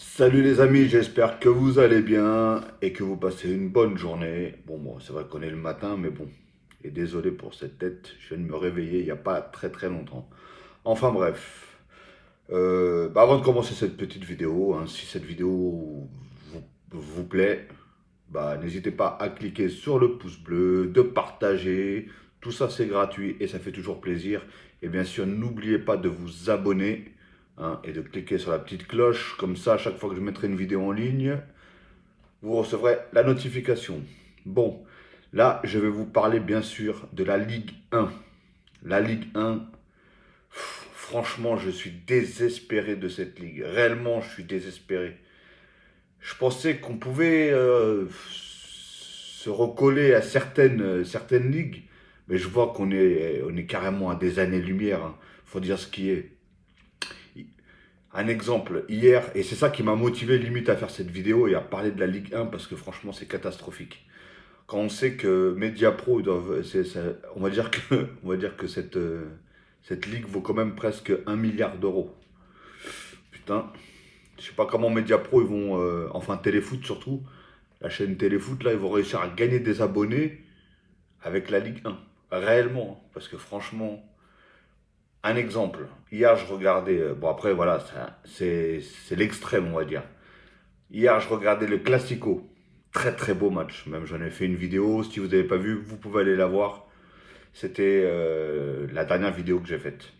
Salut les amis, j'espère que vous allez bien et que vous passez une bonne journée. Bon, c'est vrai qu'on est le matin, mais bon. Et désolé pour cette tête, je viens de me réveiller il n'y a pas très très longtemps. Enfin bref. Avant de commencer cette petite vidéo, hein, si cette vidéo vous plaît, n'hésitez pas à cliquer sur le pouce bleu, de partager. Tout ça c'est gratuit et ça fait toujours plaisir. Et bien sûr, n'oubliez pas de vous abonner, hein, et de cliquer sur la petite cloche. Comme ça, à chaque fois que je mettrai une vidéo en ligne, vous recevrez la notification. Bon, là, je vais vous parler bien sûr de la Ligue 1. La Ligue 1, franchement, je suis désespéré de cette ligue. Réellement, je suis désespéré. Je pensais qu'on pouvait se recoller à certaines ligues, mais je vois qu'on est carrément à des années-lumière. Hein. Faut dire ce qui est. Un exemple, hier, et c'est ça qui m'a motivé limite à faire cette vidéo et à parler de la Ligue 1 parce que franchement c'est catastrophique. Quand on sait que Mediapro doivent, on va dire que cette ligue vaut quand même presque 1 milliard d'euros. Putain, je sais pas comment Mediapro ils vont, enfin Téléfoot surtout, la chaîne Téléfoot là, ils vont réussir à gagner des abonnés avec la Ligue 1. Réellement, hein, parce que franchement, un exemple. Hier je regardais, bon après voilà, c'est l'extrême on va dire. Hier, je regardais le Classico. Très très beau match. Même j'en ai fait une vidéo. Si vous n'avez pas vu, vous pouvez aller la voir. C'était la dernière vidéo que j'ai faite.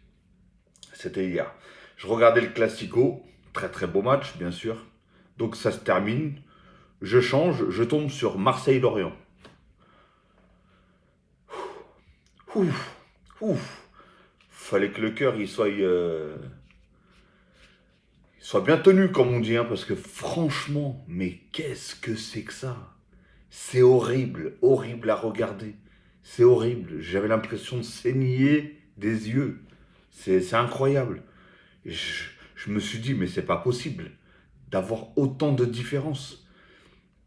C'était hier. Je regardais le Classico. Très très beau match, bien sûr. Donc ça se termine. Je change. Je tombe sur Marseille-Lorient. Ouf, ouf. Fallait que le cœur il soit bien tenu, comme on dit. Hein, parce que franchement, mais qu'est-ce que c'est que ça? C'est horrible, horrible à regarder. C'est horrible. J'avais l'impression de saigner des yeux. C'est incroyable. Et je me suis dit, mais c'est pas possible d'avoir autant de différences.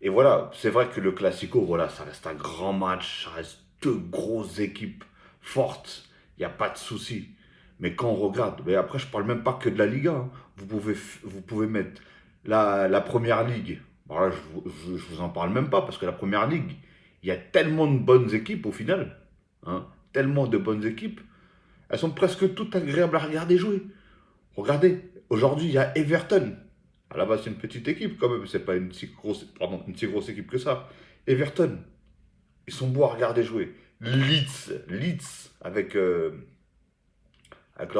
Et voilà, c'est vrai que le Classico, voilà, ça reste un grand match, ça reste deux grosses équipes fortes. Il n'y a pas de souci. Mais quand on regarde, mais après, je parle même pas que de la Liga. Hein. Vous pouvez mettre la première ligue. Bon, là, je vous en parle même pas parce que la première ligue, il y a tellement de bonnes équipes au final. Hein, tellement de bonnes équipes. Elles sont presque toutes agréables à regarder jouer. Regardez, aujourd'hui, il y a Everton. À la base, c'est une petite équipe quand même. C'est pas une si grosse équipe que ça. Everton, ils sont beaux à regarder jouer. Leeds, avec leur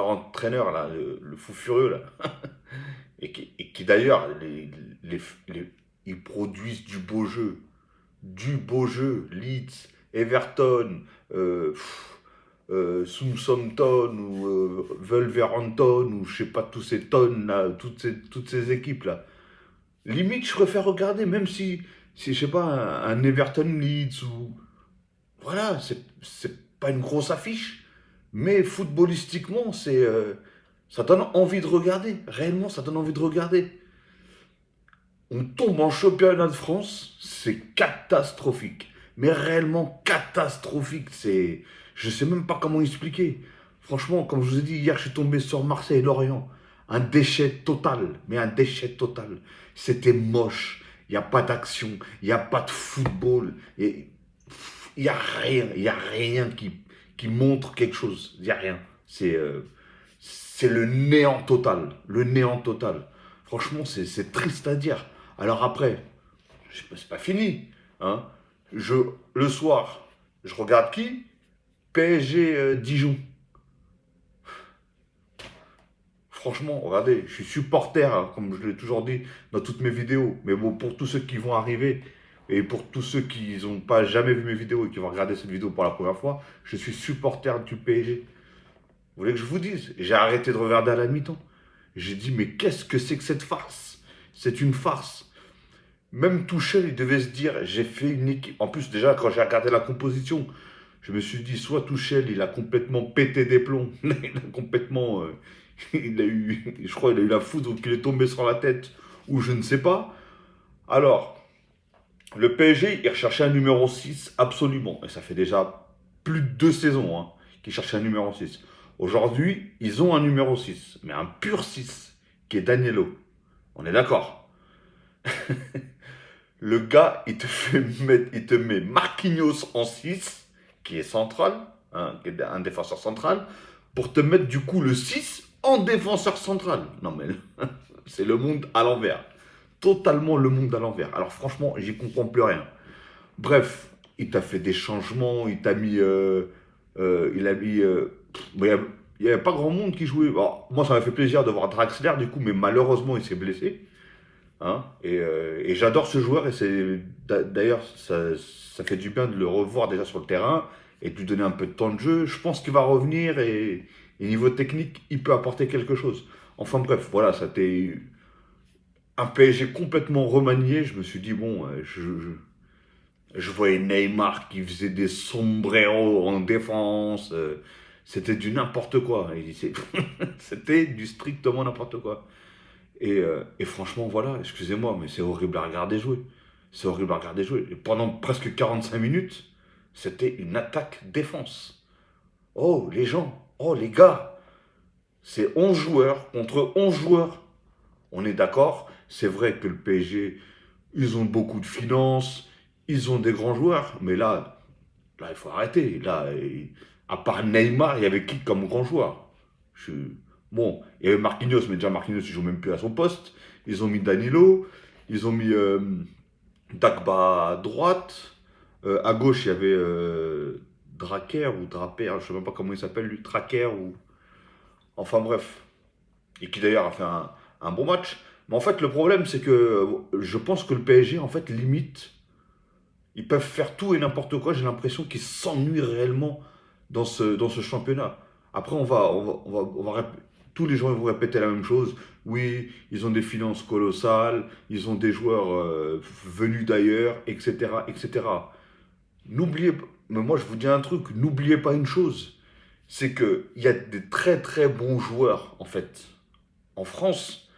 entraîneur, là, le fou furieux, là. Et qui d'ailleurs, ils produisent du beau jeu. Du beau jeu. Leeds, Everton, Southampton ou Wolverhampton ou je sais pas tous ces tonnes là, toutes ces équipes là. Limite, je préfère regarder même si je sais pas un Everton Leeds ou voilà, c'est pas une grosse affiche, mais footballistiquement ça donne envie de regarder. Réellement, ça donne envie de regarder. On tombe en championnat de France, c'est catastrophique. Mais réellement catastrophique. Je sais même pas comment expliquer. Franchement, comme je vous ai dit, hier, je suis tombé sur Marseille-Lorient. Un déchet total. Mais un déchet total. C'était moche. Il n'y a pas d'action. Il n'y a pas de football. Et il n'y a rien. Il n'y a rien qui montre quelque chose. Il n'y a rien. C'est le néant total. Le néant total. Franchement, c'est triste à dire. Alors après, c'est pas fini. Hein. Je, le soir, je regarde qui? PSG Dijon. Franchement, regardez, je suis supporter, hein, comme je l'ai toujours dit dans toutes mes vidéos. Mais bon, pour tous ceux qui vont arriver et pour tous ceux qui n'ont pas jamais vu mes vidéos et qui vont regarder cette vidéo pour la première fois, je suis supporter du PSG. Vous voulez que je vous dise? J'ai arrêté de regarder à la mi-temps. J'ai dit, mais qu'est-ce que c'est que cette farce? C'est une farce. Même Tuchel, il devait se dire, j'ai fait une équipe. En plus, déjà, quand j'ai regardé la composition, je me suis dit, soit Tuchel, il a complètement pété des plombs. Il a complètement. Il a eu. Je crois qu'il a eu la foudre qu'il est tombé sur la tête, ou je ne sais pas. Alors, le PSG, il recherchait un numéro 6 absolument. Et ça fait déjà plus de 2 saisons, hein, qu'ils cherchaient un numéro 6. Aujourd'hui, ils ont un numéro 6, mais un pur 6, qui est Danilo. On est d'accord. Le gars, il te met Marquinhos en 6, qui est central, hein, qui est un défenseur central, pour te mettre du coup le 6 en défenseur central. Non mais c'est le monde à l'envers. Totalement le monde à l'envers. Alors franchement, j'y comprends plus rien. Bref, il t'a fait des changements, il t'a mis... il a mis... il n'y avait pas grand monde qui jouait. Alors, moi, ça m'a fait plaisir de voir Draxler, du coup, mais malheureusement, il s'est blessé. Hein, et j'adore ce joueur, et c'est d'ailleurs, ça fait du bien de le revoir déjà sur le terrain et de lui donner un peu de temps de jeu. Je pense qu'il va revenir et niveau technique, il peut apporter quelque chose. Enfin bref, voilà, ça a été un PSG complètement remanié. Je me suis dit, bon, je voyais Neymar qui faisait des sombreros en défense. C'était du n'importe quoi. C'était du strictement n'importe quoi. Et franchement, voilà, excusez-moi, mais c'est horrible à regarder jouer. C'est horrible à regarder jouer. Et pendant presque 45 minutes, c'était une attaque-défense. Oh, les gens, oh, les gars, c'est 11 joueurs contre 11 joueurs. On est d'accord, c'est vrai que le PSG, ils ont beaucoup de finances, ils ont des grands joueurs, mais là, il faut arrêter. Là, à part Neymar, il y avait qui comme grand joueur? Je... Bon, il y avait Marquinhos, mais déjà Marquinhos, il joue même plus à son poste. Ils ont mis Danilo, ils ont mis Dagba à droite. À gauche, il y avait Dracker ou Draper, je sais même pas comment il s'appelle lui, Tracker ou... Enfin bref. Et qui d'ailleurs a fait un bon match. Mais en fait, le problème, c'est que je pense que le PSG, en fait, limite, ils peuvent faire tout et n'importe quoi. J'ai l'impression qu'ils s'ennuient réellement dans ce championnat. Après, tous les gens ils vont répéter la même chose. Oui, ils ont des finances colossales, ils ont des joueurs venus d'ailleurs, etc., etc. N'oubliez pas, mais moi je vous dis un truc, n'oubliez pas une chose, c'est qu'il y a des très très bons joueurs en fait. En France,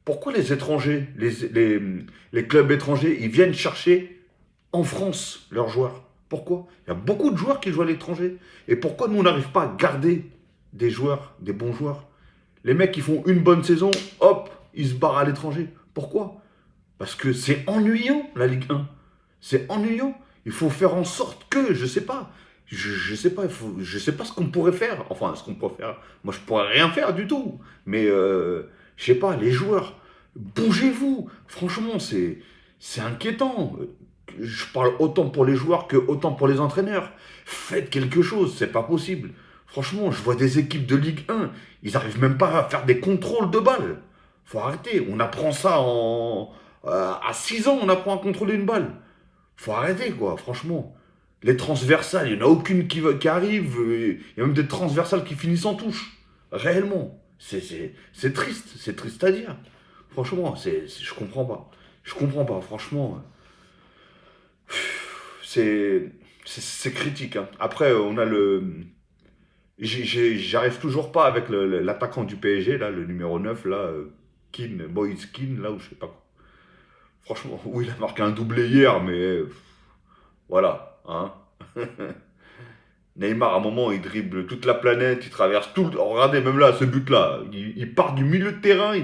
pourquoi les étrangers, les clubs étrangers, ils viennent chercher en France leurs joueurs? Pourquoi? Il y a beaucoup de joueurs qui jouent à l'étranger. Et pourquoi nous, on n'arrive pas à garder des joueurs, des bons joueurs? Les mecs qui font une bonne saison, hop, ils se barrent à l'étranger. Pourquoi? Parce que c'est ennuyant, la Ligue 1. C'est ennuyant. Il faut faire en sorte que, je sais pas, je sais pas, je sais pas ce qu'on pourrait faire. Enfin, ce qu'on pourrait faire. Moi, je pourrais rien faire du tout. Mais, je sais pas, les joueurs, bougez-vous. Franchement, c'est inquiétant. Je parle autant pour les joueurs que autant pour les entraîneurs. Faites quelque chose, c'est pas possible. Franchement, je vois des équipes de Ligue 1, ils arrivent même pas à faire des contrôles de balles. Faut arrêter. On apprend ça à 6 ans, on apprend à contrôler une balle. Faut arrêter, quoi, franchement. Les transversales, il n'y en a aucune qui arrive. Il y a même des transversales qui finissent en touche. Réellement. C'est triste. C'est triste à dire. Franchement, je comprends pas. Je comprends pas, franchement. C'est critique, hein. Après, on a le. J'arrive toujours pas avec l'attaquant du PSG, là, le numéro 9 là, Moïse Kean, là, ou je sais pas quoi. Franchement, oui, il a marqué un doublé hier, mais voilà, hein. Neymar, à un moment, il dribble toute la planète, il traverse tout. Regardez, même là, ce but-là, il part du milieu de terrain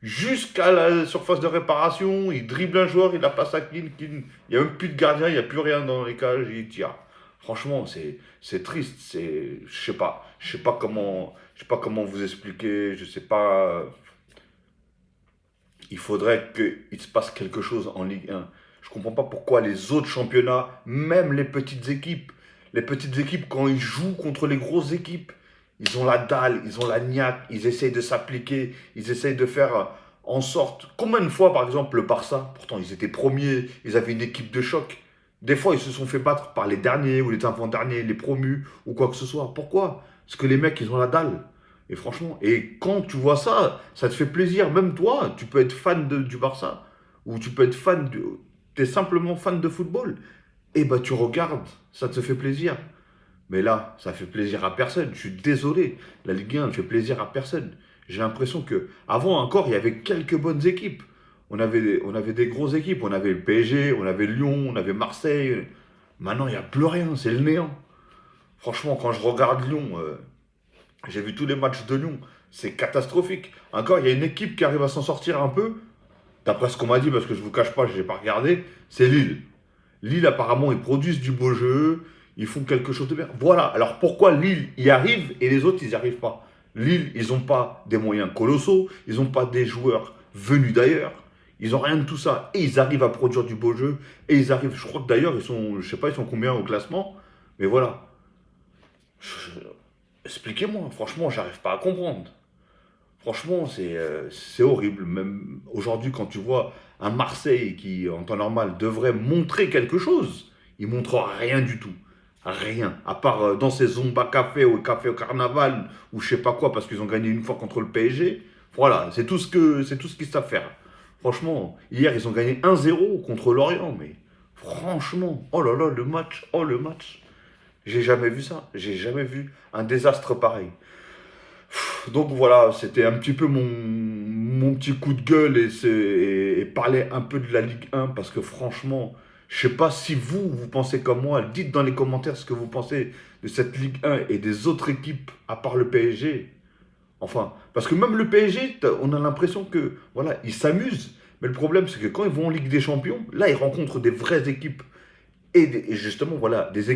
jusqu'à la surface de réparation, il dribble un joueur, il la passe à Keane, il n'y a même plus de gardien, il n'y a plus rien dans les cages, il tire. Franchement, c'est triste, je sais pas comment vous expliquer, je sais pas. Il faudrait qu'il se passe quelque chose en Ligue 1. Je comprends pas pourquoi les autres championnats, même les petites équipes, quand ils jouent contre les grosses équipes, ils ont la dalle, ils ont la niaque, ils essayent de s'appliquer, ils essayent de faire en sorte. Combien de fois, par exemple, le Barça, pourtant ils étaient premiers, ils avaient une équipe de choc. Des fois, ils se sont fait battre par les derniers ou les avant-derniers, les promus ou quoi que ce soit. Pourquoi? Parce que les mecs, ils ont la dalle. Et franchement, et quand tu vois ça, ça te fait plaisir. Même toi, tu peux être fan du Barça, ou tu peux être t'es simplement fan de football. Et bah tu regardes, ça te fait plaisir. Mais là, ça fait plaisir à personne. Je suis désolé. La Ligue 1 ne fait plaisir à personne. J'ai l'impression que avant encore, il y avait quelques bonnes équipes. On avait des grosses équipes. On avait le PSG, on avait Lyon, on avait Marseille. Maintenant, il n'y a plus rien. C'est le néant. Franchement, quand je regarde Lyon, j'ai vu tous les matchs de Lyon. C'est catastrophique. Encore, il y a une équipe qui arrive à s'en sortir un peu. d'après ce qu'on m'a dit, parce que je vous cache pas, je n'ai pas regardé, c'est Lille. Lille, apparemment, ils produisent du beau jeu, ils font quelque chose de bien. Voilà, alors pourquoi Lille y arrive et les autres, ils n'y arrivent pas? Lille, ils n'ont pas des moyens colossaux, ils n'ont pas des joueurs venus d'ailleurs, ils n'ont rien de tout ça. Et ils arrivent à produire du beau jeu, et ils arrivent, je crois que d'ailleurs, ils sont, je sais pas, ils sont combien au classement, mais voilà. Je- Expliquez-moi, franchement, j'arrive pas à comprendre. Franchement, c'est horrible. Même aujourd'hui, quand tu vois un Marseille qui, en temps normal, devrait montrer quelque chose, il montre rien du tout. Rien. À part dans ces Zomba Café ou Café au Carnaval ou je sais pas quoi, parce qu'ils ont gagné une fois contre le PSG. Voilà, c'est tout ce qu'ils savent faire. Franchement, hier, ils ont gagné 1-0 contre Lorient, mais franchement, oh là là, le match, oh le match. J'ai jamais vu ça. J'ai jamais vu un désastre pareil. Donc voilà, c'était un petit peu mon petit coup de gueule et parler un peu de la Ligue 1 parce que franchement, je sais pas si vous pensez comme moi. Dites dans les commentaires ce que vous pensez de cette Ligue 1 et des autres équipes à part le PSG. Enfin, parce que même le PSG, on a l'impression que voilà, ils s'amusent. Mais le problème, c'est que quand ils vont en Ligue des Champions, là, ils rencontrent des vraies équipes et justement, voilà, des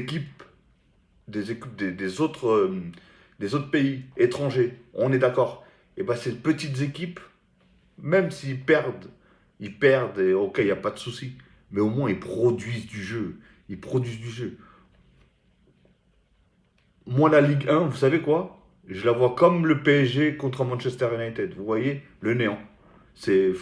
autres pays étrangers, on est d'accord. Et bien ces petites équipes, même s'ils perdent, ils perdent, et ok, il n'y a pas de souci. Mais au moins, ils produisent du jeu. Ils produisent du jeu. Moi, la Ligue 1, vous savez quoi? Je la vois comme le PSG contre Manchester United. Vous voyez? Le néant. C'est.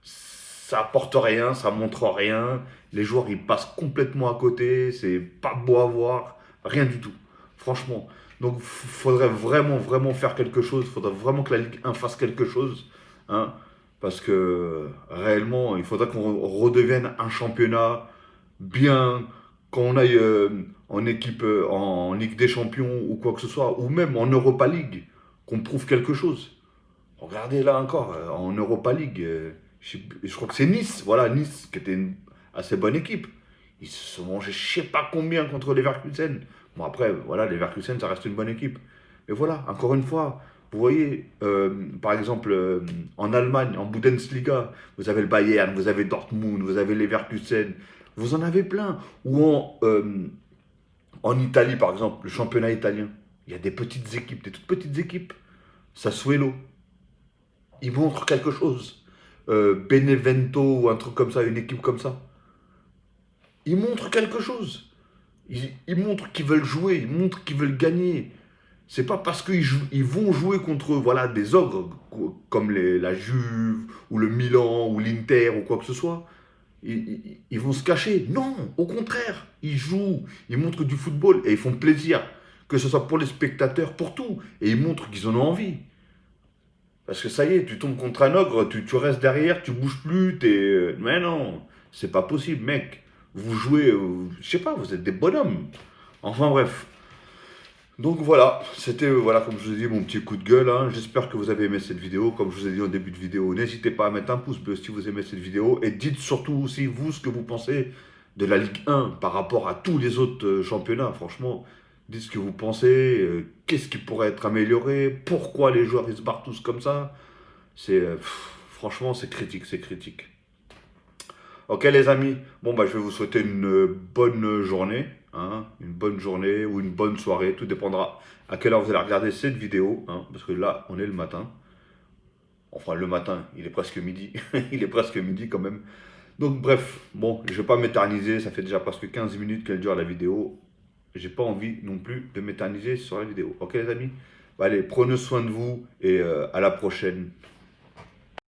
Ça apporte rien, ça montre rien. Les joueurs, ils passent complètement à côté. C'est pas beau à voir. Rien du tout. Franchement. Donc, faudrait vraiment, vraiment faire quelque chose. Faudrait vraiment que la Ligue 1 fasse quelque chose. Hein, parce que réellement, il faudrait qu'on redevienne un championnat bien, qu'on aille en équipe, en Ligue des Champions ou quoi que ce soit, ou même en Europa League, qu'on prouve quelque chose. Regardez là encore, en Europa League, je crois que c'est Nice, voilà, Nice, qui était une assez bonne équipe. Ils se sont mangés je sais pas combien contre les Leverkusen. Bon après, voilà, les Leverkusen, ça reste une bonne équipe. Mais voilà, encore une fois, vous voyez, par exemple, en Allemagne, en Bundesliga, vous avez le Bayern, vous avez Dortmund, vous avez les Leverkusen, vous en avez plein. Ou en Italie, par exemple, le championnat italien, il y a des petites équipes, des toutes petites équipes. Sassuolo, ils montrent quelque chose. Benevento ou un truc comme ça, une équipe comme ça. Ils montrent quelque chose. Ils montrent qu'ils veulent jouer, ils montrent qu'ils veulent gagner. C'est pas parce ils vont jouer contre voilà, des ogres comme la Juve ou le Milan ou l'Inter ou quoi que ce soit. Ils vont se cacher. Non, au contraire, ils jouent, ils montrent du football et ils font plaisir. Que ce soit pour les spectateurs, pour tout. Et ils montrent qu'ils en ont envie. Parce que ça y est, tu tombes contre un ogre, tu restes derrière, tu bouges plus, mais non, c'est pas possible, mec. Vous jouez, je sais pas, vous êtes des bonhommes. Enfin bref. Donc voilà, c'était, voilà, comme je vous ai dit, mon petit coup de gueule, hein. J'espère que vous avez aimé cette vidéo. Comme je vous ai dit au début de vidéo, n'hésitez pas à mettre un pouce bleu si vous aimez cette vidéo. Et dites surtout aussi, vous, ce que vous pensez de la Ligue 1 par rapport à tous les autres championnats. Franchement, dites ce que vous pensez, qu'est-ce qui pourrait être amélioré, pourquoi les joueurs ils se barrent tous comme ça. Franchement, c'est critique, c'est critique. Ok les amis, bon bah je vais vous souhaiter une bonne journée, hein, une bonne journée ou une bonne soirée, tout dépendra à quelle heure vous allez regarder cette vidéo, hein, parce que là on est le matin. Enfin le matin, il est presque midi, il est presque midi quand même. Donc bref, bon, je vais pas m'éterniser, ça fait déjà presque 15 minutes qu'elle dure la vidéo. J'ai pas envie non plus de m'éterniser sur la vidéo. Ok les amis? Bah, allez, prenez soin de vous et à la prochaine.